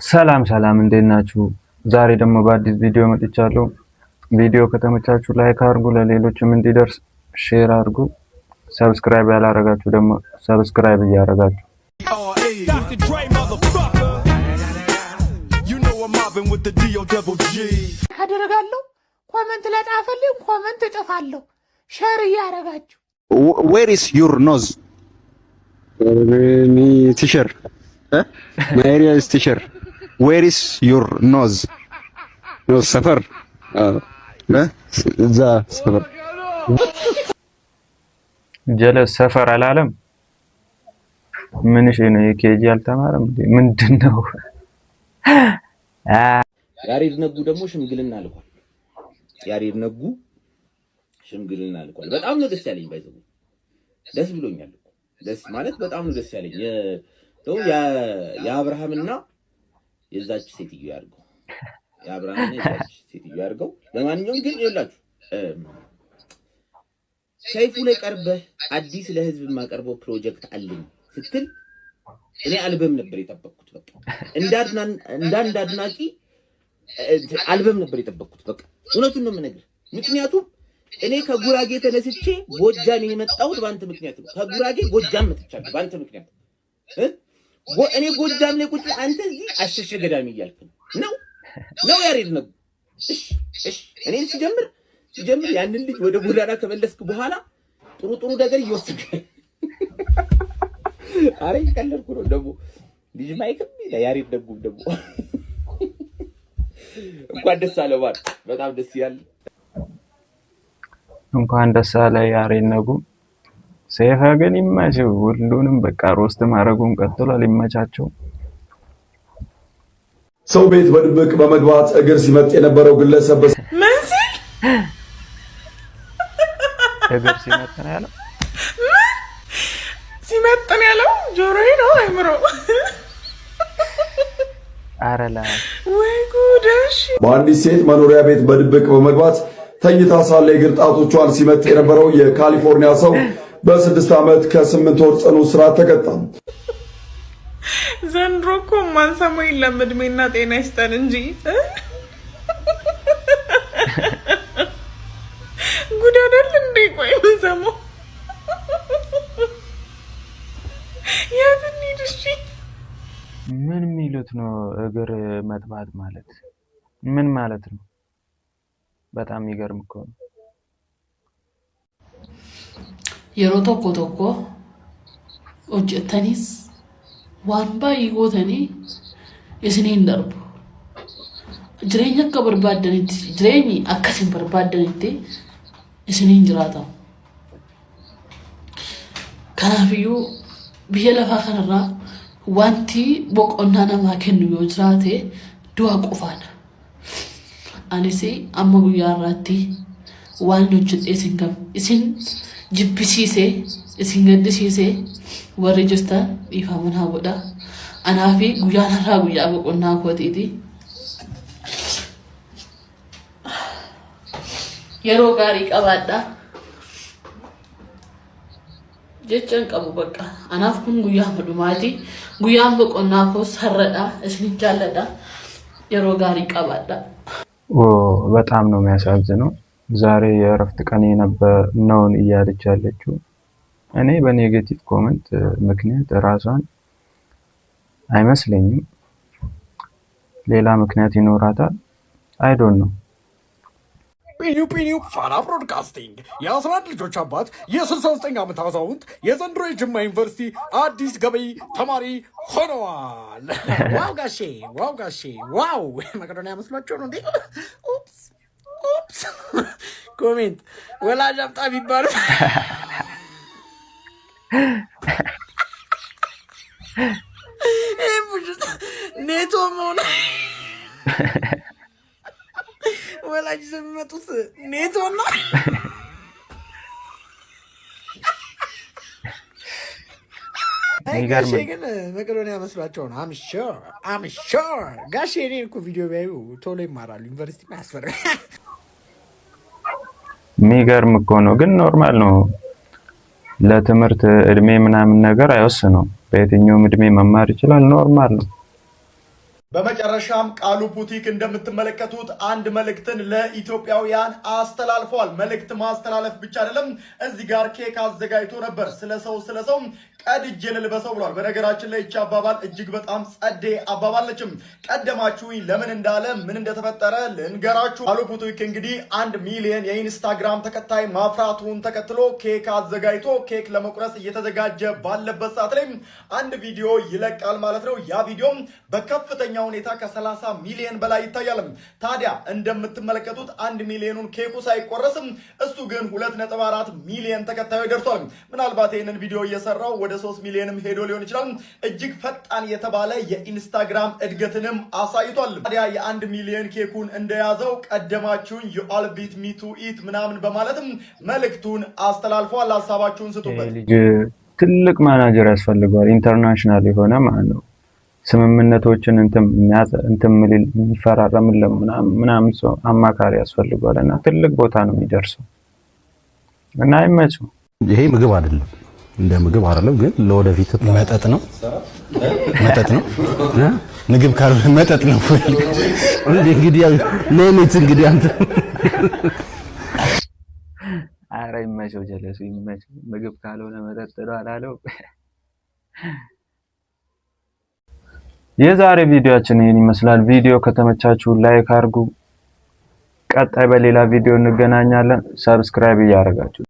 ሰላም ሰላም እንዴት ናችሁ? ዛሬ ደግሞ በአዲስ ቪዲዮ መጥቻለሁ። ቪዲዮ ከተመቻችሁ ላይክ አድርጉ፣ ለሌሎችም እንዲደርስ ሼር አድርጉ። ሰብስክራይብ ያላረጋችሁ ደግሞ ሰብስክራይብ እያረጋችሁ ካደረጋለሁ ኮሜንት ለጣፈልኝ ኮሜንት እጥፋለሁ። ሼር እያረጋችሁ Where is your nose? Me teacher. My area is teacher. Where is your nose? No safar. Za safar. ጀለስ ሰፈር አላለም። ምን እሺ ነው የኬጂ አልተማረም እንዴ? ምንድነው? ያሬድ ነጉ ደግሞ ሽምግልና አልኳል። ያሬድ ነጉ ሽምግልና አልኳል። በጣም ነው ደስ ያለኝ። ባይዘው ደስ ብሎኛል። ደስ ማለት በጣም ነው ደስ ያለኝ። ነው የአብርሃምና የዛች ሴትዮ ያርገው። የአብርሃምና የዛች ሴትዮ ያርገው። ለማንኛውም ግን ይኸውላችሁ ሰይፉ ላይ ቀርበህ አዲስ ለህዝብ የማቀርበው ፕሮጀክት አለኝ ስትል እኔ አልበም ነበር የጠበቅኩት። በቃ እንዳንድ አድናቂ አልበም ነበር የጠበቅኩት። በቃ እውነቱን ነው የምነግርህ። ምክንያቱም እኔ ከጉራጌ ተነስቼ ጎጃም የመጣሁት ባንተ ምክንያት ነው። ከጉራጌ ጎጃም መጥቻለሁ ባንተ ምክንያት እኔ ጎጃም ላይ ቁጭ አንተ እዚህ አሸሸ ገዳሚ እያልክ ነው ያሬድ ነጉ። እሺ እኔን ሲጀምር ያንን ልጅ ወደ ጎዳና ከመለስክ በኋላ ጥሩ ነገር እየወሰድክ አረ ይቀለልኩ ነው ደግሞ ልጅ ማይክም ያሬድ ነጉ ደግሞ እንኳን ደስ አለ ባል። በጣም ደስ ይላል። እንኳን ደስ አለ ያሬድ ነጉ። ሰይፈ ግን ይመችው። ሁሉንም በቃ ሮስት ማድረጉን ቀጥሏል። ይመቻቸው። ሰው ቤት በድብቅ በመግባት እግር ሲመጥ የነበረው ግለሰብ ምን ሲል እግር ሲመጥ ነው ያለው? ሲመጥ ነው ያለው? ጆሮዬ ነው አይምሮ? አረላ ወይ ጉድሽ! በአንዲት ሴት መኖሪያ ቤት በድብቅ በመግባት ተኝታ ሳለ እግር ጣቶቿን ሲመጥ የነበረው የካሊፎርኒያ ሰው በ6 ዓመት ከ8 ወር ጽኑ እስራት ተቀጣ። ዘንድሮ እኮ ማንሰማው የለም። እድሜና ጤና ይስጠን እንጂ ጉድ አይደል እንዴ? ቆይ ምንሰማው ያትኒ ድሽ ምን የሚሉት ነው? እግር መጥባት ማለት ምን ማለት ነው? በጣም ይገርም እኮ ነው። yeroo tokko hojjettanis waan baay'ee gootanii isiniin darbu. Jireenya akka barbaaddanitti jireenyi akkasiin barbaaddanitti isiniin jiraatamu. Kanaafiyyuu biyya lafaa kanarraa wanti boqonnaa namaa kennu yoo jiraate du'a qofaadha. Anis amma guyyaa irraatti waan hojjedhee isin jibbisiisee isin gaddisiisee warri jirtan dhiifaman haa godhaa. Anaa fi guyyaan irraa guyyaa boqonnaa kootiiti. Yeroo gaarii qabaadhaa jechaan qabu bakka. Anaaf kun guyyaa dhumaati. Guyyaan boqonnaa koos har'adha. Isin jaalladha. Yeroo gaarii qabaadhaa. በጣም ነው የሚያሳዝነው። ዛሬ የእረፍት ቀን ነውን እያለች ያለችው። እኔ በኔጌቲቭ ኮሜንት ምክንያት ራሷን አይመስለኝም። ሌላ ምክንያት ይኖራታል። አይ ዶንት ኖ። ፒኒው ፋና ብሮድካስቲንግ የ11 ልጆች አባት የ69 ዓመት አዛውንት የዘንድሮ የጅማ ዩኒቨርሲቲ አዲስ ገበይ ተማሪ ሆነዋል። ዋው ጋሼ ዋው! መቄዶንያ መስሏቸው ነው እንዴ? ኡፕስ ኮሜንት ወላጅ አምጣ ቢባሉ ኔቶ መሆኑ ወላጅ የሚመጡት ኔቶ ነው። ጋሼ ግን መቄዶንያ መስሏቸው ነው። አም ሹር ጋሼ እኔን እኮ ቪዲዮ ቢያዩ ቶሎ ይማራሉ። ዩኒቨርሲቲ ማያስፈርግ የሚገርም እኮ ነው። ግን ኖርማል ነው። ለትምህርት እድሜ ምናምን ነገር አይወስነው። በየትኛውም እድሜ መማር ይችላል። ኖርማል ነው። በመጨረሻም ቃሉ ቡቲክ እንደምትመለከቱት አንድ መልእክትን ለኢትዮጵያውያን አስተላልፈዋል። መልእክት ማስተላለፍ ብቻ አይደለም፣ እዚህ ጋር ኬክ አዘጋጅቶ ነበር። ስለሰው ቀድጄ ልልበሰው ብሏል። በነገራችን ላይ እቺ አባባል እጅግ በጣም ጸዴ አባባል ነችም። ቀደማችሁኝ ለምን እንዳለ ምን እንደተፈጠረ ልንገራችሁ። ቃሉ ቡቲክ እንግዲህ 1 ሚሊዮን የኢንስታግራም ተከታይ ማፍራቱን ተከትሎ ኬክ አዘጋጅቶ ኬክ ለመቁረስ እየተዘጋጀ ባለበት ሰዓት ላይ አንድ ቪዲዮ ይለቃል ማለት ነው። ያ ቪዲዮም በከፍተኛ ሁኔታ ከ30 ሚሊዮን በላይ ይታያል። ታዲያ እንደምትመለከቱት 1 ሚሊዮኑን ኬኩ ሳይቆረስም እሱ ግን 2.4 ሚሊዮን ተከታዮች ደርሷል። ምናልባት ይህንን ቪዲዮ እየሰራው ወደ 3 ሚሊዮንም ሄዶ ሊሆን ይችላል። እጅግ ፈጣን የተባለ የኢንስታግራም እድገትንም አሳይቷል። ታዲያ የ1 ሚሊዮን ኬኩን እንደያዘው ቀደማችሁን you all beat me to eat ምናምን በማለትም መልእክቱን አስተላልፏል። ሐሳባችሁን ስጡበት። ትልቅ ማናጀር ያስፈልገዋል፣ ኢንተርናሽናል የሆነ ማለት ነው። ስምምነቶችን እንትን የሚፈራረምልን ምናምን ሰው አማካሪ ያስፈልገዋል እና ትልቅ ቦታ ነው የሚደርሰው እና አይመችም። ይሄ ምግብ አይደለም፣ እንደ ምግብ አይደለም፣ ግን ለወደፊት መጠጥ ነው። ምግብ ካልሆነ መጠጥ ነው። እንግዲህ ለኔት እንግዲህ አንተ ኧረ ይመቸው፣ ጀለሱ ይመቸው። ምግብ ካልሆነ መጠጥ ነው አላለው። የዛሬ ቪዲዮአችን ይሄን ይመስላል። ቪዲዮ ከተመቻችሁ ላይክ አድርጉ። ቀጣይ በሌላ ቪዲዮ እንገናኛለን። ሰብስክራይብ እያደረጋችሁ